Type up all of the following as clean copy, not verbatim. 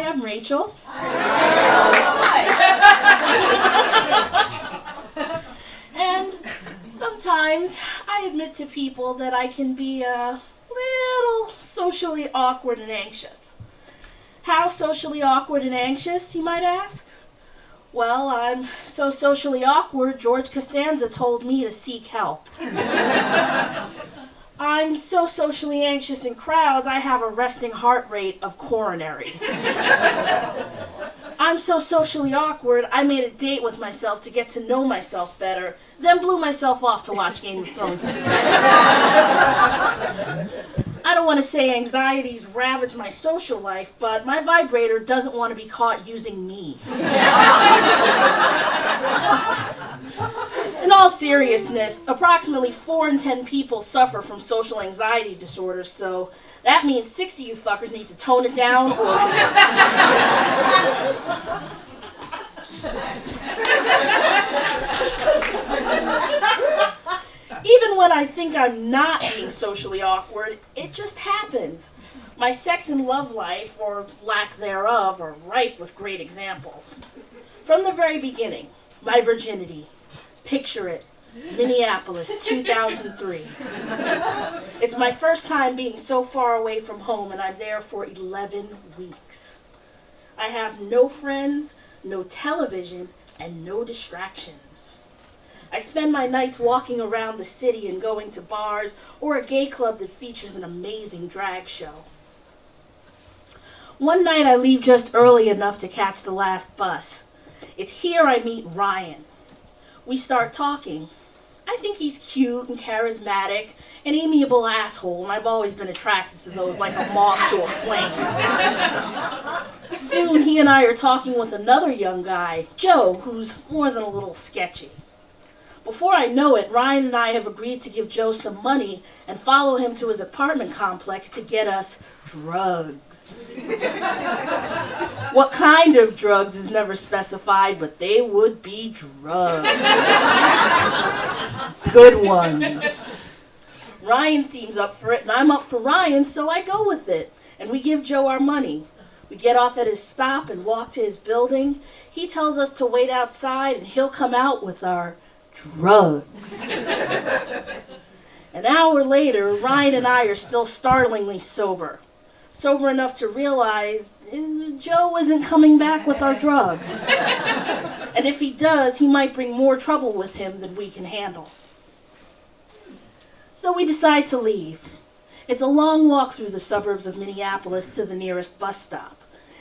I'm Rachel. And sometimes I admit to people that I can be a little socially awkward and anxious. How socially awkward and anxious, you might ask? Well, I'm so socially awkward, George Costanza told me to seek help. I'm so socially anxious in crowds, I have a resting heart rate of coronary. I'm so socially awkward, I made a date with myself to get to know myself better, then blew myself off to watch Game of Thrones instead. I don't want to say anxieties ravage my social life, but my vibrator doesn't want to be caught using me. In all seriousness, approximately 4 in 10 people suffer from social anxiety disorders, so that means 6 of you fuckers need to tone it down or even when I think I'm not being socially awkward, it just happens. My sex and love life, or lack thereof, are ripe with great examples. From the very beginning, my virginity. Picture it, Minneapolis, 2003. It's my first time being so far away from home, and I'm there for 11 weeks. I have no friends, no television, and no distractions. I spend my nights walking around the city and going to bars or a gay club that features an amazing drag show. One night I leave just early enough to catch the last bus. It's here I meet Ryan. We start talking. I think he's cute and charismatic, an amiable asshole, and I've always been attracted to those like a moth to a flame. Soon he and I are talking with another young guy, Joe, who's more than a little sketchy. Before I know it, Ryan and I have agreed to give Joe some money and follow him to his apartment complex to get us drugs. What kind of drugs is never specified, but they would be drugs. Good ones. Ryan seems up for it, and I'm up for Ryan, so I go with it. And we give Joe our money. We get off at his stop and walk to his building. He tells us to wait outside, and he'll come out with our drugs. An hour later, Ryan and I are still startlingly sober. Sober enough to realize Joe isn't coming back with our drugs. And if he does, he might bring more trouble with him than we can handle. So we decide to leave. It's a long walk through the suburbs of Minneapolis to the nearest bus stop.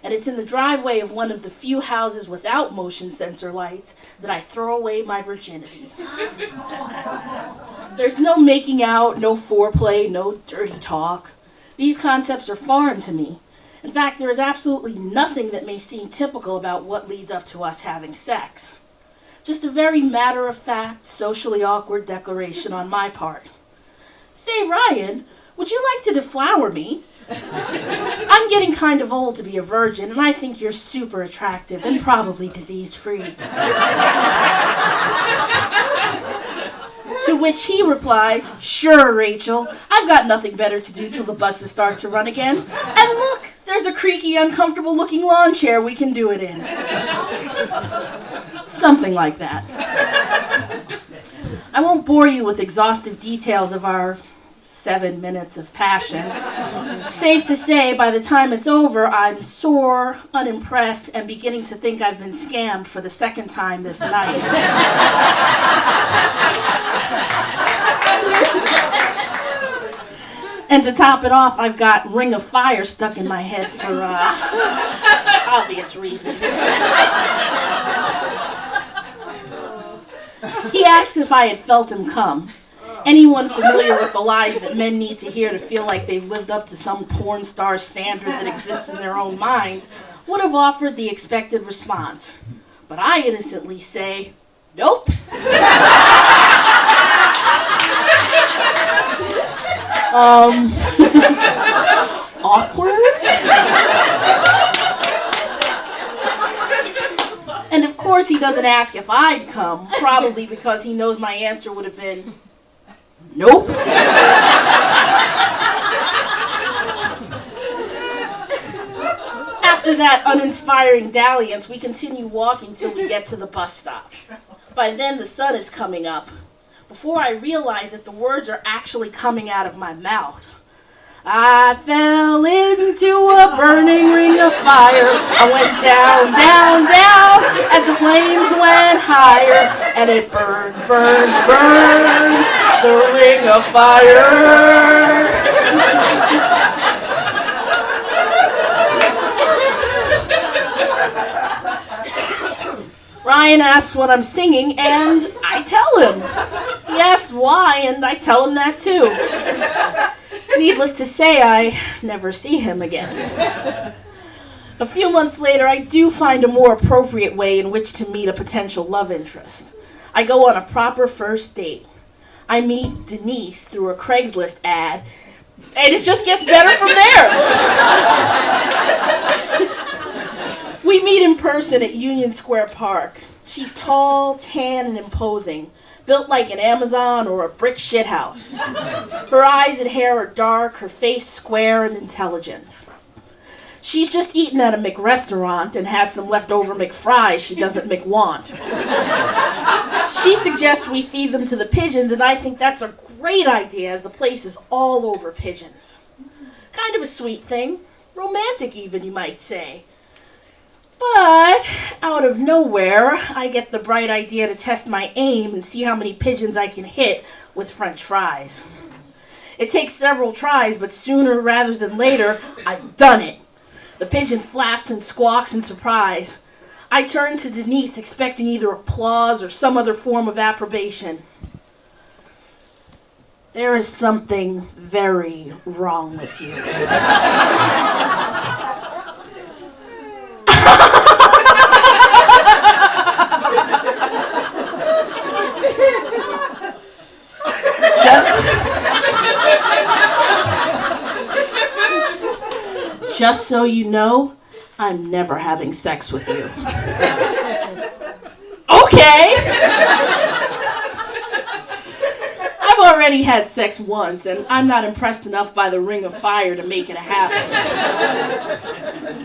And it's in the driveway of one of the few houses without motion sensor lights that I throw away my virginity. There's no making out, no foreplay, no dirty talk. These concepts are foreign to me. In fact, there is absolutely nothing that may seem typical about what leads up to us having sex. Just a very matter-of-fact, socially awkward declaration on my part. Say, Ryan, would you like to deflower me? I'm getting kind of old to be a virgin, and I think you're super attractive and probably disease-free. To which he replies, sure, Rachel, I've got nothing better to do till the buses start to run again. And look, there's a creaky, uncomfortable-looking lawn chair we can do it in. Something like that. I won't bore you with exhaustive details of our 7 minutes of passion. Safe to say, by the time it's over, I'm sore, unimpressed, and beginning to think I've been scammed for the second time this night. And to top it off, I've got Ring of Fire stuck in my head for obvious reasons. He asked if I had felt him come. Anyone familiar with the lies that men need to hear to feel like they've lived up to some porn star standard that exists in their own minds would have offered the expected response. But I innocently say, nope. Awkward? And of course he doesn't ask if I'd come, probably because he knows my answer would have been, nope. After After that uninspiring dalliance, we continue walking till we get to the bus stop. By then, the sun is coming up. Before I realize that the words are actually coming out of my mouth. I fell into a burning ring of fire. I went down, down, down as the flames went higher. And it burns, burns, burns, the ring of fire. Ryan asks what I'm singing, and I tell him. He asks why, and I tell him that too. Needless to say, I never see him again. A few months later, I do find a more appropriate way in which to meet a potential love interest. I go on a proper first date. I meet Denise through a Craigslist ad, and it just gets better from there. We meet in person at Union Square Park. She's tall, tan, and imposing, built like an Amazon or a brick shithouse. Her eyes and hair are dark, her face square and intelligent. She's just eaten at a McRestaurant and has some leftover McFries she doesn't McWant. She suggests we feed them to the pigeons, and I think that's a great idea as the place is all over pigeons. Kind of a sweet thing, romantic even, you might say. But, out of nowhere, I get the bright idea to test my aim and see how many pigeons I can hit with French fries. It takes several tries, but sooner rather than later, I've done it. The pigeon flaps and squawks in surprise. I turn to Denise, expecting either applause or some other form of approbation. There is something very wrong with you. Just so you know, I'm never having sex with you. Okay! I've already had sex once, and I'm not impressed enough by the ring of fire to make it a habit.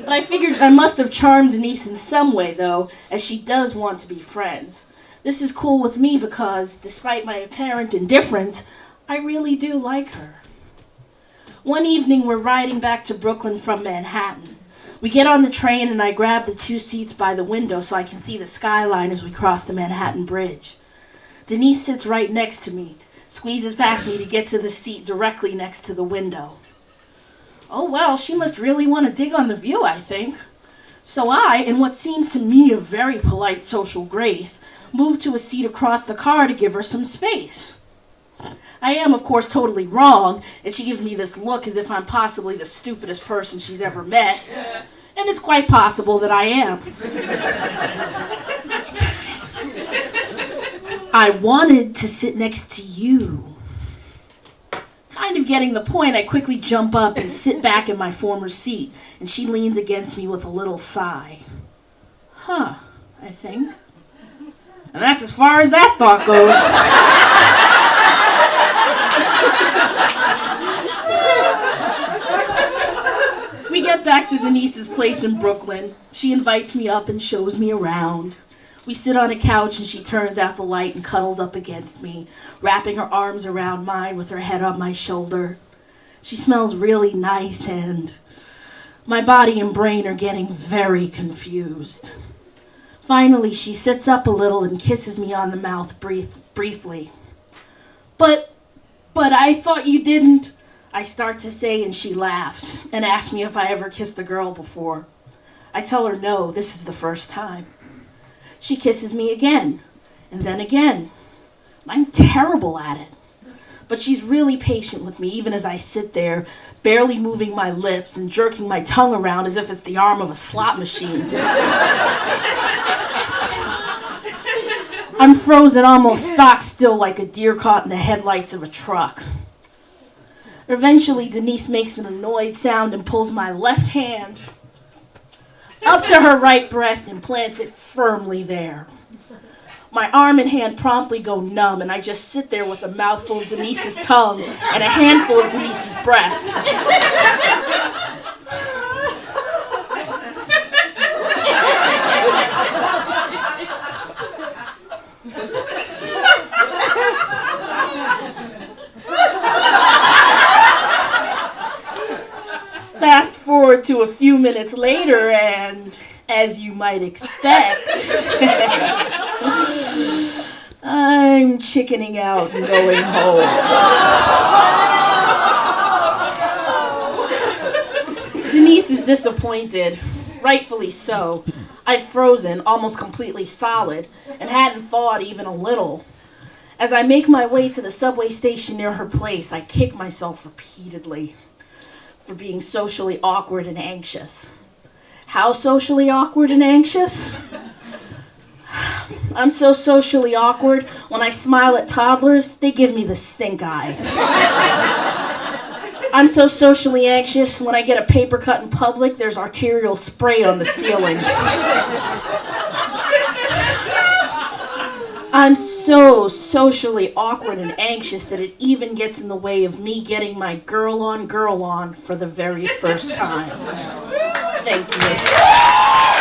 But I figured I must have charmed Denise in some way, though, as she does want to be friends. This is cool with me because, despite my apparent indifference, I really do like her. One evening, we're riding back to Brooklyn from Manhattan. We get on the train, and I grab the 2 seats by the window so I can see the skyline as we cross the Manhattan Bridge. Denise sits right next to me, squeezes past me to get to the seat directly next to the window. Oh, well, she must really want to dig on the view, I think. So I, in what seems to me a very polite social grace, move to a seat across the car to give her some space. I am, of course, totally wrong, and she gives me this look as if I'm possibly the stupidest person she's ever met. And it's quite possible that I am. I wanted to sit next to you. Kind of getting the point, I quickly jump up and sit back in my former seat, and she leans against me with a little sigh. Huh, I think. And that's as far as that thought goes. We get back to Denise's place in Brooklyn. She invites me up and shows me around. We sit on a couch and she turns out the light and cuddles up against me, wrapping her arms around mine with her head on my shoulder. She smells really nice and my body and brain are getting very confused. Finally, she sits up a little and kisses me on the mouth briefly. But I thought you didn't, I start to say, and she laughs and asks me if I ever kissed a girl before. I tell her no, this is the first time. She kisses me again, and then again. I'm terrible at it. But she's really patient with me, even as I sit there, barely moving my lips and jerking my tongue around as if it's the arm of a slot machine. I'm frozen almost stock still like a deer caught in the headlights of a truck. Eventually, Denise makes an annoyed sound and pulls my left hand up to her right breast and plants it firmly there. My arm and hand promptly go numb, and I just sit there with a mouthful of Denise's tongue and a handful of Denise's breast. Fast forward to a few minutes later, and as you might expect, I'm chickening out and going home. Denise is disappointed, rightfully so. I'd frozen, almost completely solid, and hadn't thawed even a little. As I make my way to the subway station near her place, I kick myself repeatedly for being socially awkward and anxious. How socially awkward and anxious? I'm so socially awkward, when I smile at toddlers, they give me the stink eye. I'm so socially anxious, when I get a paper cut in public, there's arterial spray on the ceiling. I'm so socially awkward and anxious that it even gets in the way of me getting my girl on for the very first time. Thank you.